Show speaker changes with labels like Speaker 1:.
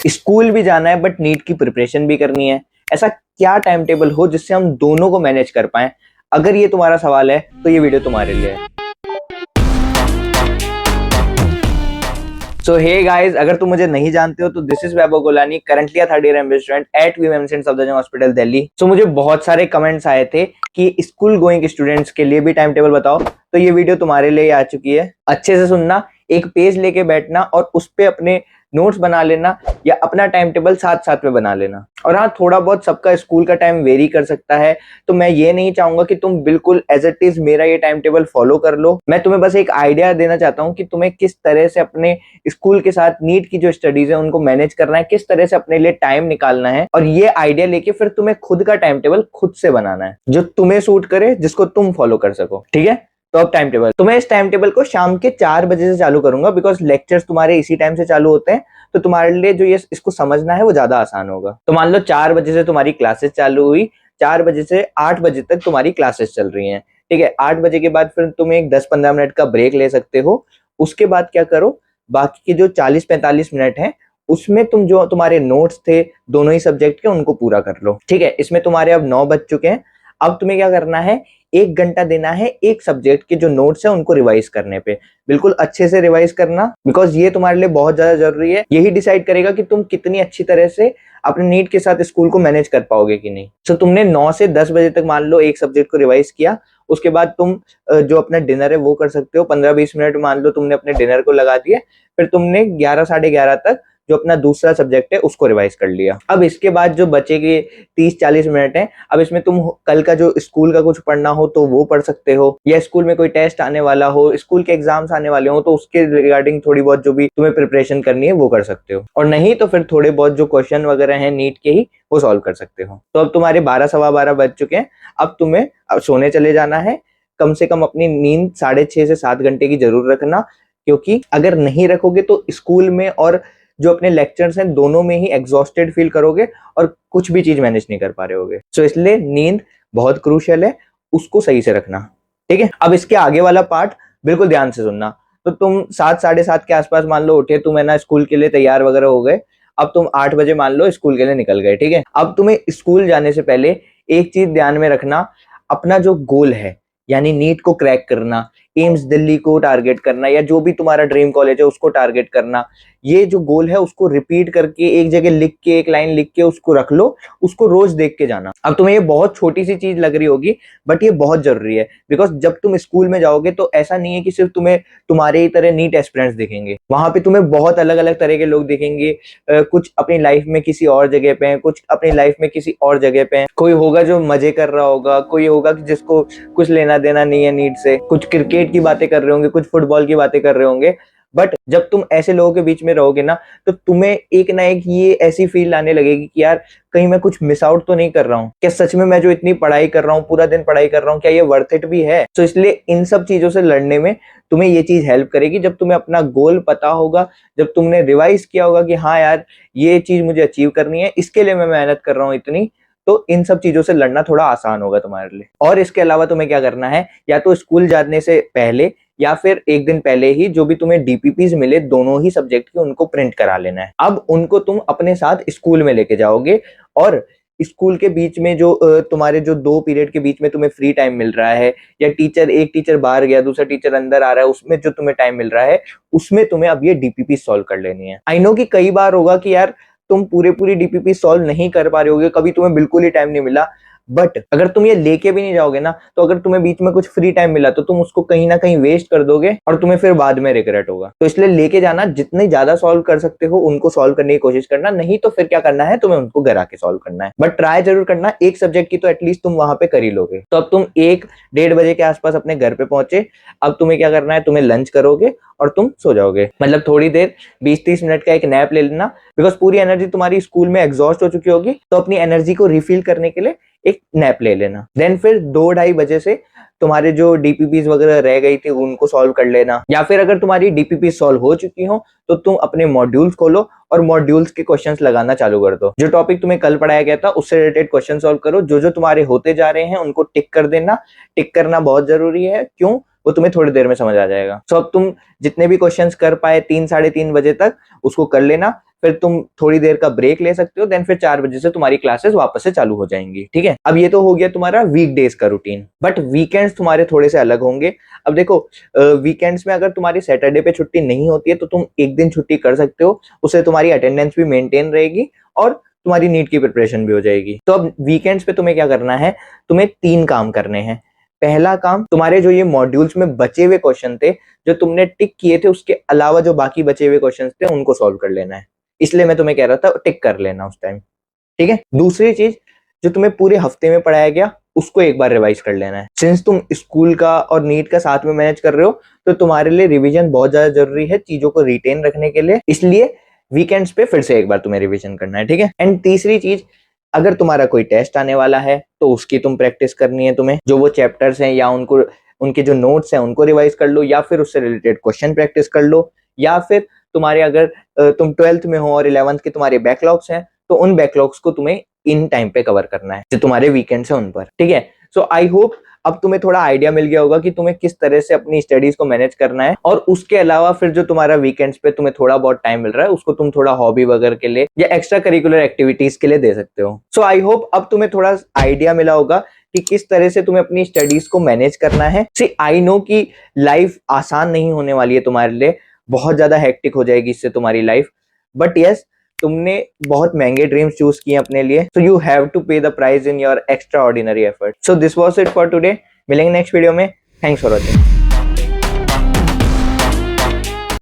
Speaker 1: School भी जाना है बट नीट की प्रिपरेशन भी करनी है। ऐसा क्या टाइम टेबल हो जिससे हम दोनों को मैनेज कर पाएं? अगर ये तुम्हारा सवाल है तो ये वीडियो तुम्हारे लिए है। सो हे गाइस, अगर तुम मुझे नहीं जानते हो तो this is Vaibhav Golani, currently a third year MBA student at VMC Safdarjung hospital Delhi. So मुझे बहुत सारे कमेंट्स आए थे कि स्कूल गोइंग स्टूडेंट्स के लिए भी टाइम टेबल बताओ, तो ये वीडियो तुम्हारे लिए आ चुकी है। अच्छे से सुनना, एक पेज लेके बैठना और उस पे अपने नोट्स बना लेना या अपना टाइम टेबल साथ साथ में बना लेना। और हाँ, थोड़ा बहुत सबका स्कूल का टाइम वेरी कर सकता है, तो मैं ये नहीं चाहूंगा कि तुम बिल्कुल एज इट इज मेरा ये टाइम टेबल फॉलो कर लो। मैं तुम्हें बस एक आइडिया देना चाहता हूँ कि तुम्हें किस तरह से अपने स्कूल के साथ नीट की जो स्टडीज है उनको मैनेज करना है, किस तरह से अपने लिए टाइम निकालना है, और ये आइडिया लेके फिर तुम्हें खुद का टाइम टेबल खुद से बनाना है जो तुम्हें सूट करे, जिसको तुम फॉलो कर सको। ठीक है, तो अब टाइम टेबल, तो मैं इस टाइम टेबल को शाम के 4 बजे से चालू करूंगा, बिकॉज लेक्चर्स तुम्हारे इसी टाइम से चालू होते हैं, तो तुम्हारे लिए जो ये इसको समझना है वो ज्यादा आसान होगा। तो मान लो 4 बजे से तुम्हारी क्लासेस चालू हुई, 4 बजे से 8 बजे तक तुम्हारी क्लासेस चल रही हैं। ठीक है, 8 बजे के बाद फिर तुम एक 10-15 मिनट का ब्रेक ले सकते हो। उसके बाद क्या करो, बाकी के जो 40-45 मिनट हैं उसमें तुम जो तुम्हारे नोट्स थे दोनों ही सब्जेक्ट के उनको पूरा कर लो। ठीक है, इसमें तुम्हारे अब 9 बज चुके हैं। अब तुम्हें क्या करना है, 1 घंटा देना है एक सब्जेक्ट के जो नोट्स है उनको रिवाइज करने पे। बिल्कुल अच्छे से रिवाइज करना, बिकॉज ये तुम्हारे लिए बहुत ज्यादा जरूरी है। यही डिसाइड करेगा कि तुम कितनी अच्छी तरह से अपने नीट के साथ स्कूल को मैनेज कर पाओगे कि नहीं। तो तुमने 9 से 10 बजे तक मान लो एक सब्जेक्ट को रिवाइज किया, उसके बाद तुम जो अपना डिनर है वो कर सकते हो। 15-20 मिनट मान लो तुमने अपने डिनर को लगा दिए, फिर तुमने 11-11:30 तक जो अपना दूसरा सब्जेक्ट है उसको रिवाइज कर लिया। अब इसके बाद जो बचे के 30-40 मिनट हैं, अब इसमें तुम कल का जो स्कूल का कुछ पढ़ना हो तो वो पढ़ सकते हो, या स्कूल में कोई टेस्ट आने वाला हो, स्कूल के एग्जाम्स आने वाले हो तो उसके रिगार्डिंग थोड़ी बहुत जो भी तुम्हें प्रिपरेशन करनी है वो कर सकते हो। और नहीं तो फिर थोड़े बहुत जो क्वेश्चन वगैरह हैं नीट के ही वो सॉल्व कर सकते हो। तो अब तुम्हारे 12-12:15 बज चुके हैं। अब तुम्हें अब सोने चले जाना है। कम से कम अपनी नींद 6.5 से 7 घंटे की जरूर रखना, क्योंकि अगर नहीं रखोगे तो स्कूल में और जो अपने लेक्चर्स हैं दोनों में ही एग्जॉस्टेड फील करोगे और कुछ भी चीज मैनेज नहीं कर पा रहे होगे। सो इसलिए नींद बहुत क्रूशियल है, उसको सही से रखना। ठीक है, अब इसके आगे वाला पार्ट बिल्कुल ध्यान से सुनना। तो तुम 7-7:30 के आसपास मान लो उठे, तुम है ना स्कूल के लिए तैयार वगैरह हो गए। अब तुम 8 बजे मान लो स्कूल के लिए निकल गए। ठीक है, अब तुम्हें स्कूल जाने से पहले एक चीज ध्यान में रखना, अपना जो गोल है यानी नीट को क्रैक करना, एम्स दिल्ली को टारगेट करना, या जो भी तुम्हारा ड्रीम कॉलेज है उसको टारगेट करना, ये जो गोल है उसको रिपीट करके एक जगह लिख के, एक लाइन लिख के उसको रख लो, उसको रोज देख के जाना। अब तुम्हें ये बहुत छोटी सी चीज लग रही होगी, बट ये बहुत जरूरी है, बिकॉज जब तुम स्कूल में जाओगे तो ऐसा नहीं है कि सिर्फ तुम्हें तुम्हारे ही तरह नीट एस्पिरेंट्स दिखेंगे, वहां पे तुम्हें बहुत अलग अलग तरह के लोग दिखेंगे। कुछ अपनी लाइफ में किसी और जगह पे हैं, कुछ अपनी लाइफ में किसी और जगह पे हैं। कोई होगा जो मजे कर रहा होगा, कोई होगा कि जिसको कुछ लेना देना नहीं है नीट से, कुछ क्रिकेट की बातें कर रहे होंगे, कुछ फुटबॉल की बातें कर रहे होंगे। बट जब तुम ऐसे लोगों के बीच में रहोगे ना, तो तुम्हें एक ना एक ये ऐसी फील आने लगेगी कि यार कहीं मैं कुछ मिस आउट तो नहीं कर रहा हूँ, क्या सच में मैं जो इतनी पढ़ाई कर रहा हूँ, पूरा दिन पढ़ाई कर रहा हूँ, क्या ये वर्थ इट भी है। तो इसलिए इन सब चीजों से लड़ने में तुम्हें ये चीज हेल्प करेगी, जब तुम्हें अपना गोल पता होगा, जब तुमने रिवाइज किया होगा कि हाँ यार ये चीज मुझे अचीव करनी है, इसके लिए मैं मेहनत कर रहा हूँ इतनी, तो इन सब चीजों से लड़ना थोड़ा आसान होगा तुम्हारे लिए। और इसके अलावा तुम्हें क्या करना है, या तो स्कूल जाने से पहले या फिर एक दिन पहले ही जो भी तुम्हें डीपीपीज मिले दोनों ही सब्जेक्ट के, उनको प्रिंट करा लेना है। अब उनको तुम अपने साथ स्कूल में लेके जाओगे, और स्कूल के बीच में जो तुम्हारे जो 2 पीरियड के बीच में तुम्हें फ्री टाइम मिल रहा है, या एक टीचर बाहर गया दूसरा टीचर अंदर आ रहा है, उसमें जो तुम्हें टाइम मिल रहा है उसमें तुम्हें अब ये डीपीपी सॉल्व कर लेनी है। आई नो कि कई बार होगा कि यार तुम पूरी डीपीपी सॉल्व नहीं कर पा रहे होगे, कभी तुम्हें बिल्कुल ही टाइम नहीं मिला, बट अगर तुम ये लेके भी नहीं जाओगे ना, तो अगर तुम्हें बीच में कुछ फ्री टाइम मिला तो तुम उसको कहीं ना कहीं वेस्ट कर दोगे और तुम्हें फिर बाद में रिग्रेट होगा। तो इसलिए लेके जाना, जितने ज्यादा सॉल्व कर सकते हो उनको सॉल्व करने की कोशिश करना, नहीं तो फिर क्या करना है, तुम्हें उनको घर आके सॉल्व करना है। बट ट्राई जरूर करना, एक सब्जेक्ट की तो एटलीस्ट तुम वहां पे कर ही लोगे। तो अब तुम 1-1:30 बजे के आसपास अपने घर पे पहुंचे। अब तुम्हें क्या करना है, तुम्हें लंच करोगे और तुम सो जाओगे, मतलब थोड़ी देर 20-30 मिनट का एक नैप ले लेना, बिकॉज पूरी एनर्जी तुम्हारी स्कूल में एग्जॉस्ट हो चुकी होगी, तो अपनी एनर्जी को रिफिल करने के लिए एक नैप ले लेना। देन फिर 2-2:30 बजे से तुम्हारे जो डीपीपीज वगैरह रह गई थी उनको सॉल्व कर लेना, या फिर अगर तुम्हारी डीपीपी सॉल्व हो चुकी हो तो तुम अपने मॉड्यूल्स खोलो और मॉड्यूल्स के क्वेश्चंस लगाना चालू कर दो। जो टॉपिक तुम्हें कल पढ़ाया गया था उससे रिलेटेड क्वेश्चन सॉल्व करो, जो जो तुम्हारे होते जा रहे हैं उनको टिक कर देना। टिक करना बहुत जरूरी है, क्यों, वो तुम्हें थोड़ी देर में समझ आ जाएगा। सो अब तुम जितने भी क्वेश्चंस कर पाए 3-3:30 बजे तक उसको कर लेना, फिर तुम थोड़ी देर का ब्रेक ले सकते हो, देन फिर 4 बजे से तुम्हारी क्लासेस वापस से चालू हो जाएंगी। ठीक है, अब ये तो हो गया तुम्हारा वीकडेज का रूटीन, बट वीकेंड्स तुम्हारे थोड़े से अलग होंगे। अब देखो, वीकेंड्स में अगर तुम्हारी सैटरडे पे छुट्टी नहीं होती है तो तुम एक दिन छुट्टी कर सकते हो, उससे तुम्हारी अटेंडेंस भी मेंटेन रहेगी और तुम्हारी नीट की प्रिपरेशन भी हो जाएगी। तो अब वीकेंड्स पे तुम्हें क्या करना है, तुम्हें 3 काम करने हैं। पहला काम, तुम्हारे जो ये मॉड्यूल्स में बचे हुए क्वेश्चन थे, जो तुमने टिक किए थे, उसके अलावा जो बाकी बचे हुए क्वेश्चन थे उनको सॉल्व कर लेना है। इसलिए मैं तुम्हें कह रहा था टिक कर लेना उस टाइम। ठीक है, दूसरी चीज, जो तुम्हें पूरे हफ्ते में पढ़ाया गया उसको एक बार रिवाइज कर लेना है। सिंस तुम स्कूल का और नीट का साथ में मैनेज कर रहे हो तो तुम्हारे लिए रिवीजन बहुत ज्यादा जरूरी है चीजों को रिटेन रखने के लिए, इसलिए वीकेंड्स पे फिर से एक बार तुम्हें रिवीजन करना है। ठीक है, एंड तीसरी चीज, अगर तुम्हारा कोई टेस्ट आने वाला है तो उसकी तुम प्रैक्टिस करनी है। तुम्हें जो वो चैप्टर्स हैं या उनको उनके जो नोट्स हैं उनको रिवाइज कर लो, या फिर उससे रिलेटेड क्वेश्चन प्रैक्टिस कर लो, या फिर तुम्हारे अगर तुम 12th में हो और 11th के तुम्हारे बैकलॉग्स हैं तो उन बैकलॉग्स को तुम्हें इन टाइम पे कवर करना है जो तुम्हारे वीकेंड्स हैं उन पर। ठीक है, सो आई होप अब तुम्हें थोड़ा आइडिया मिल गया होगा कि तुम्हें किस तरह से अपनी स्टडीज को मैनेज करना है, और उसके अलावा फिर जो तुम्हारा वीकेंड्स पे तुम्हें थोड़ा बहुत टाइम मिल रहा है उसको तुम थोड़ा हॉबी वगैरह के लिए या एक्स्ट्रा करिकुलर एक्टिविटीज के लिए दे सकते हो। सो आई होप अब तुम्हें थोड़ा आइडिया मिला होगा कि किस तरह से तुम्हें अपनी स्टडीज को मैनेज करना है। सी आई नो कि लाइफ आसान नहीं होने वाली है तुम्हारे लिए, बहुत ज्यादा हेक्टिक हो जाएगी इससे तुम्हारी लाइफ, बट यस, तुमने बहुत महंगे ड्रीम्स चूज किए अपने लिए, सो यू हैव टू पे the price in your extra ordinary effort. So this was it for today, मिलेंगे नेक्स्ट वीडियो में। Thanks for watching.